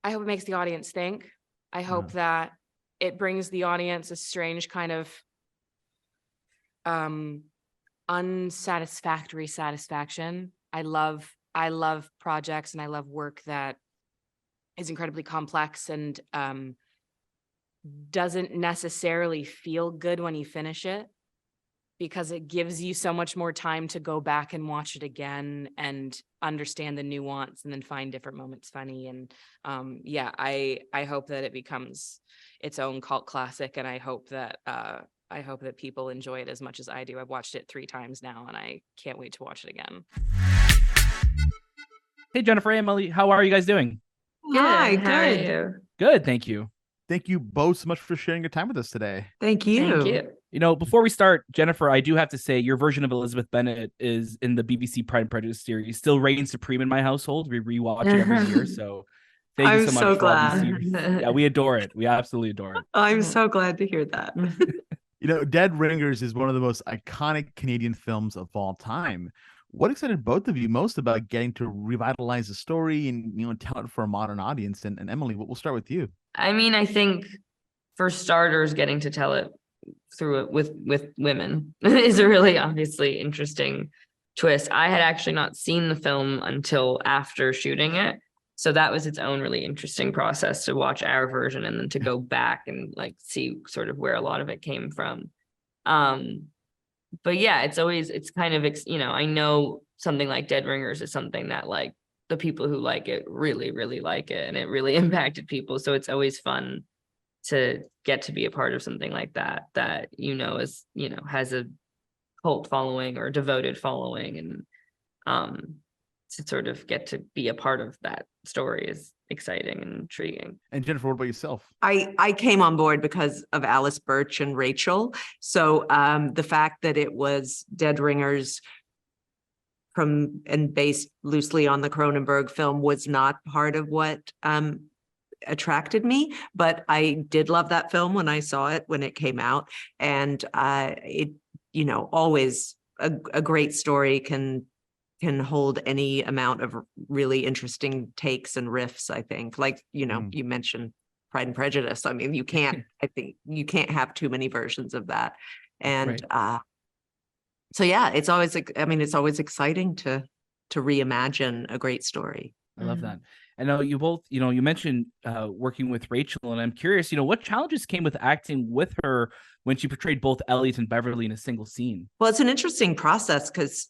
I hope it makes the audience think. I hope that it brings the audience a strange kind of unsatisfactory satisfaction. I love projects and I love work that is incredibly complex and doesn't necessarily feel good when you finish it, because it gives you so much more time to go back and watch it again and understand the nuance and then find different moments funny. And I hope that it becomes its own cult classic, and I hope that people enjoy it as much as I do. I've watched it 3 times now, and I can't wait to watch it again. Hey, Jennifer, Emily, how are you guys doing? Hi, Good. How are you? Good, thank you. Thank you both so much for sharing your time with us today. Thank you. Thank you. You know, before we start, Jennifer, I do have to say your version of Elizabeth Bennet is in the BBC Pride and Prejudice series. Still reigns supreme in my household. We rewatch it every year. So thank you so much for all these years. Yeah, we adore it. We absolutely adore it. I'm so glad to hear that. You know, Dead Ringers is one of the most iconic Canadian films of all time. What excited both of you most about getting to revitalize the story and, you know, tell it for a modern audience? And Emily, we'll start with you. I mean, I think for starters, getting to tell it through it with women is a really obviously interesting twist. I had actually not seen the film until after shooting it. So that was its own really interesting process to watch our version and then to go back and like see sort of where a lot of it came from. But yeah, it's kind of, you know, I know something like Dead Ringers is something that like the people who like it really, really like it, and it really impacted people. So it's always fun to get to be a part of something like that, you know, is, you know, has a cult following or devoted following, and to sort of get to be a part of that story is exciting and intriguing. And Jennifer, what about yourself? I came on board because of Alice Birch and Rachel. So the fact that it was Dead Ringers and based loosely on the Cronenberg film was not part of what attracted me, but I did love that film when I saw it when it came out, and it, you know, always a great story can hold any amount of really interesting takes and riffs. I think, like, you know, you mentioned Pride and Prejudice. I mean, I think you can't have too many versions of that, and so yeah, it's always exciting to reimagine a great story. I love that. I know you both, you know, you mentioned working with Rachel, and I'm curious, you know, what challenges came with acting with her when she portrayed both Elliot and Beverly in a single scene? Well, it's an interesting process because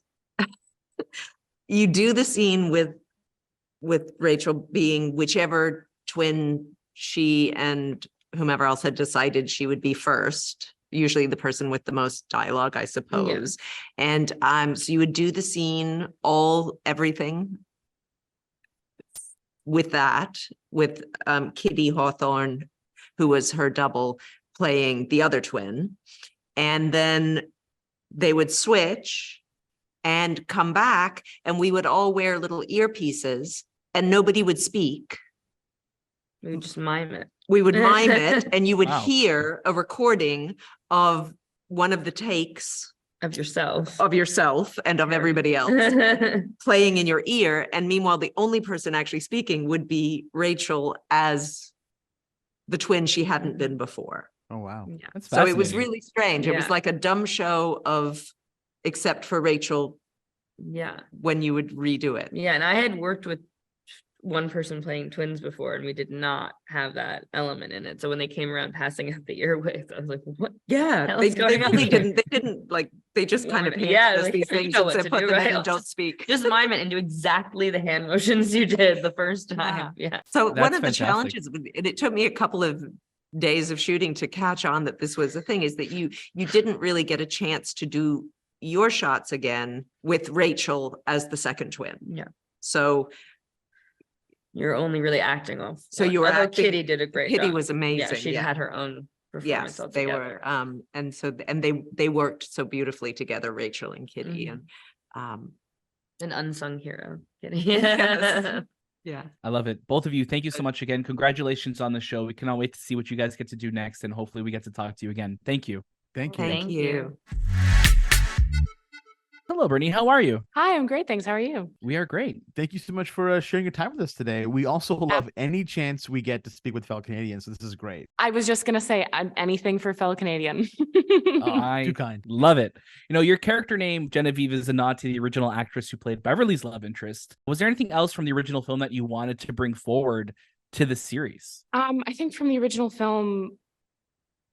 you do the scene with Rachel being whichever twin she and whomever else had decided she would be first, usually the person with the most dialogue, I suppose. Yeah. And so you would do the scene, everything with that, with Kitty Hawthorne, who was her double, playing the other twin. And then they would switch and come back, and we would all wear little earpieces and nobody would speak. We would just mime it. We would mime it, and you would hear a recording of one of the takes of yourself and of everybody else playing in your ear. And meanwhile, the only person actually speaking would be Rachel as the twin she hadn't been before. Oh, wow. Yeah. That's So it was really strange. Yeah. It was like a dumb show except for Rachel. Yeah. When you would redo it. Yeah. And I had worked with one person playing twins before, and we did not have that element in it. So when they came around passing out the earwigs, I was like, what? Yeah, they really didn't. They didn't like. They just kind of handed us like, these things and said, "Put them in and don't speak." Just mime it and do exactly the hand motions you did the first time. Yeah. So one of the challenges, and it took me a couple of days of shooting to catch on that this was the thing, is that you didn't really get a chance to do your shots again with Rachel as the second twin. Yeah. So you're only really acting off. So you were acting. Kitty did a great job. Kitty was amazing. Yeah, she had her own performance. Yes, they were. And they worked so beautifully together, Rachel and Kitty, and an unsung hero, Kitty. Yes. Yeah, I love it. Both of you, thank you so much again. Congratulations on the show. We cannot wait to see what you guys get to do next, and hopefully we get to talk to you again. Thank you. Thank you. Thank you. Hello, Britne. How are you? Hi, I'm great. Thanks. How are you? We are great. Thank you so much for sharing your time with us today. We also love any chance we get to speak with fellow Canadians, so this is great. I was just going to say anything for fellow Canadian. Too kind. Love it. Your character name, Genevieve, is a nod to the original actress who played Beverly's love interest. Was there anything else from the original film that you wanted to bring forward to the series? I think from the original film,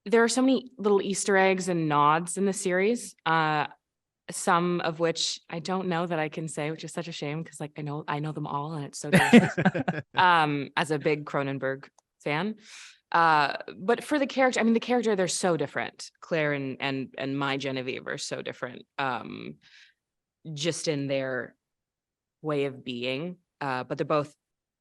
there are so many little Easter eggs and nods in the series. Some of which I don't know that I can say, which is such a shame because I know them all and it's so delicious. As a big Cronenberg fan. But for the character, the character, they're so different. Claire and my Genevieve are so different. Just in their way of being. But they're both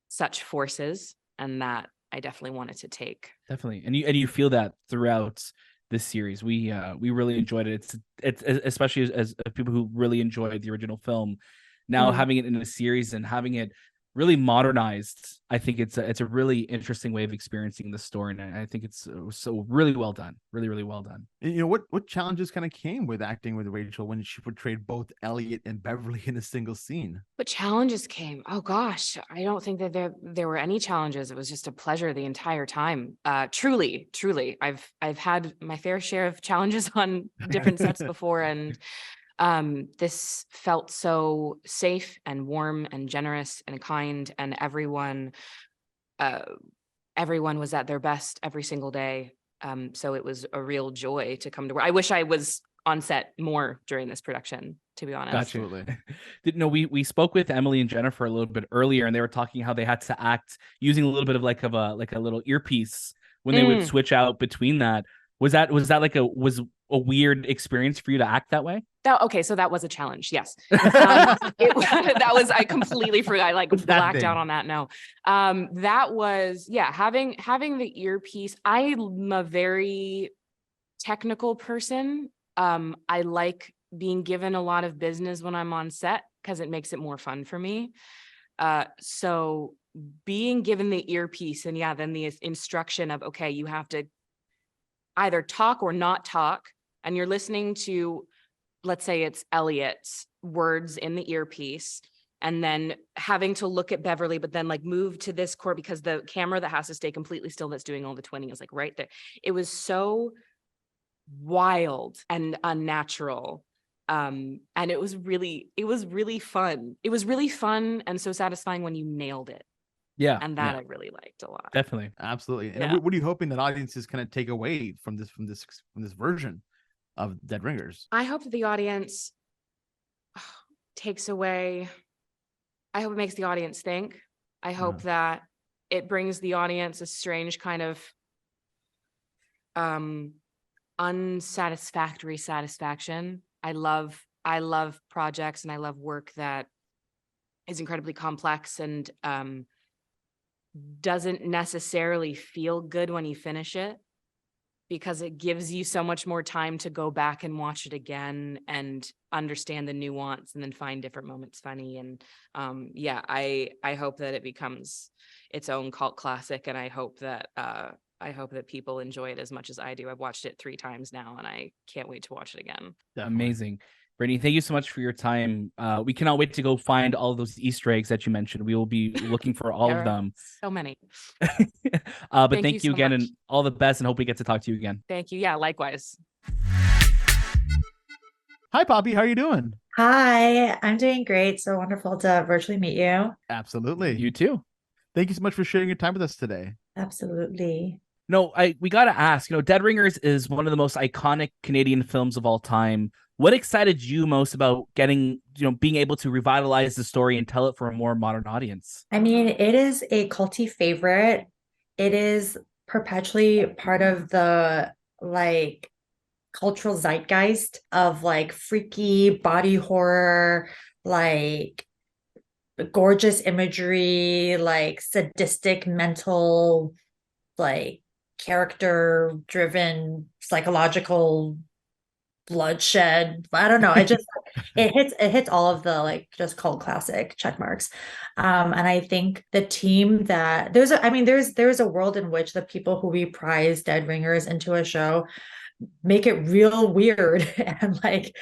such forces, and that I definitely wanted to take. Definitely. And you feel that throughout this series. We really enjoyed it. It's especially as people who really enjoyed the original film, now having it in a series and having it really modernized. I think it's a really interesting way of experiencing the story, and I think it's so really well done. Really, really well done. And what challenges kind of came with acting with Rachel when she portrayed both Elliot and Beverly in a single scene? What challenges came? Oh gosh, I don't think that there were any challenges. It was just a pleasure the entire time. Truly. I've had my fair share of challenges on different sets before, and this felt so safe and warm and generous and kind, and everyone was at their best every single day. So it was a real joy to come to work. I wish I was on set more during this production, to be honest. Absolutely. We spoke with Emily and Jennifer a little bit earlier, and they were talking how they had to act using a little bit of a little earpiece when they would switch out between that. Was that a weird experience for you to act that way? So that was a challenge. Yes. I completely forgot. I blacked out on that. No. That was, having the earpiece. I'm a very technical person. I like being given a lot of business when I'm on set because it makes it more fun for me. So being given the earpiece and then the instruction of, okay, you have to either talk or not talk, and you're listening to, let's say it's Elliot's words in the earpiece, and then having to look at Beverly, but then move to this court because the camera that has to stay completely still that's doing all the twinning is right there. It was so wild and unnatural. And it was really fun. It was really fun and so satisfying when you nailed it. Yeah. And that I really liked a lot. Definitely. Absolutely. And what are you hoping that audiences kind of take away from this version of Dead Ringers? I hope that the audience takes away, I hope it makes the audience think. I hope that it brings the audience a strange kind of unsatisfactory satisfaction. I love projects and I love work that is incredibly complex and doesn't necessarily feel good when you finish it, because it gives you so much more time to go back and watch it again and understand the nuance and then find different moments funny. And I hope that it becomes its own cult classic, and I hope that people enjoy it as much as I do. I've watched it 3 times now, and I can't wait to watch it again. Definitely. Amazing. Britne, thank you so much for your time. We cannot wait to go find all of those Easter eggs that you mentioned. We will be looking for all of them. So many. But thank you so again, much. and all the best, and hope we get to talk to you again. Thank you. Yeah, likewise. Hi, Poppy. How are you doing? Hi, I'm doing great. So wonderful to virtually meet you. Absolutely. You too. Thank you so much for sharing your time with us today. Absolutely. No, we got to ask, Dead Ringers is one of the most iconic Canadian films of all time. What excited you most about being able to revitalize the story and tell it for a more modern audience? I mean, it is a culty favorite. It is perpetually part of the cultural zeitgeist of freaky body horror, gorgeous imagery, sadistic mental, character driven psychological bloodshed. I don't know. It just it hits all of the just cult classic check marks. And I think the team that there's a world in which the people who reprise Dead Ringers into a show make it real weird and like,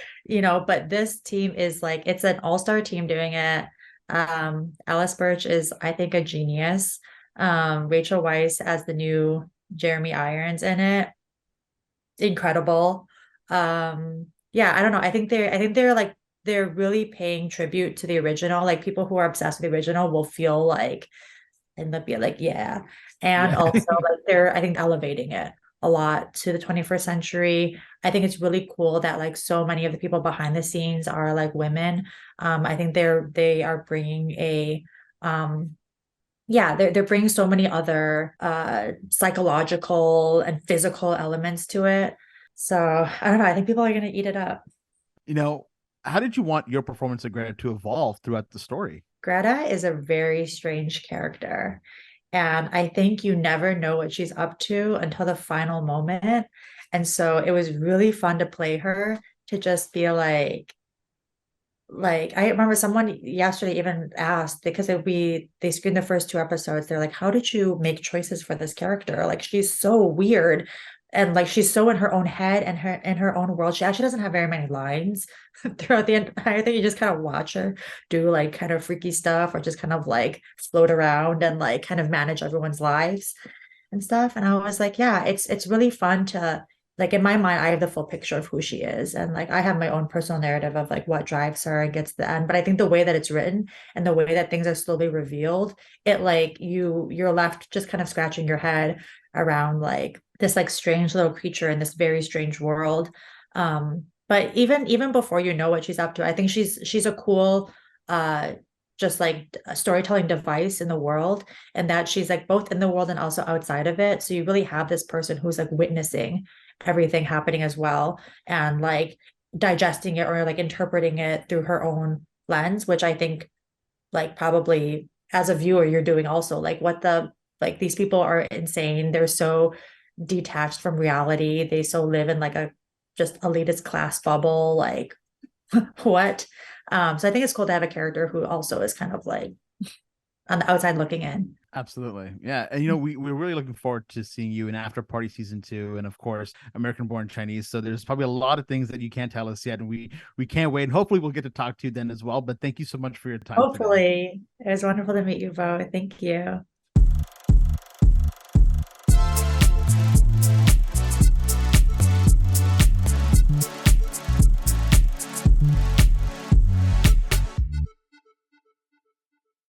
but this team is like, it's an all-star team doing it. Alice Birch is, I think, a genius. Rachel Weisz as the new Jeremy Irons in it, incredible. Yeah, I don't know. I think they're like, they're really paying tribute to the original. Like people who are obsessed with the original will feel like, and they'll be like, yeah. And Yeah. also like they're, I think, elevating it a lot to the 21st century. I think it's really cool that like so many of the people behind the scenes are like women. I think they are bringing a yeah, they're bringing so many other psychological and physical elements to it. So I don't know. I think people are gonna eat it up. How did you want your performance of Greta to evolve throughout the story? Greta is a very strange character. And I think you never know what she's up to until the final moment. And so it was really fun to play her, to just be like I remember someone yesterday even asked, because they screened the first two episodes, they're like, how did you make choices for this character? Like she's so weird and like she's so in her own head and her in her own world. She actually doesn't have very many lines throughout the entire thing. You just kind of watch her do like kind of freaky stuff or just kind of like float around and like kind of manage everyone's lives and stuff. And I was like, yeah, it's really fun to, like, in my mind, I have the full picture of who she is. And like I have my own personal narrative of like what drives her and gets to the end. But I think the way that it's written and the way that things are slowly revealed, it like you're left just kind of scratching your head around like this like strange little creature in this very strange world. But even before you know what she's up to, I think she's a cool just like a storytelling device in the world, and that she's like both in the world and also outside of it. So you really have this person who's like witnessing everything happening as well, and like digesting it or like interpreting it through her own lens, which I think like probably as a viewer you're doing also. Like like these people are insane, they're so detached from reality, they so live in like a just elitist class bubble, like what. So I think it's cool to have a character who also is kind of like on the outside looking in. Absolutely. Yeah. And we're really looking forward to seeing you in After Party season 2, and of course American Born Chinese. So there's probably a lot of things that you can't tell us yet, and we can't wait. And hopefully we'll get to talk to you then as well. But thank you so much for your time today. Hopefully. It was wonderful to meet you both. Thank you.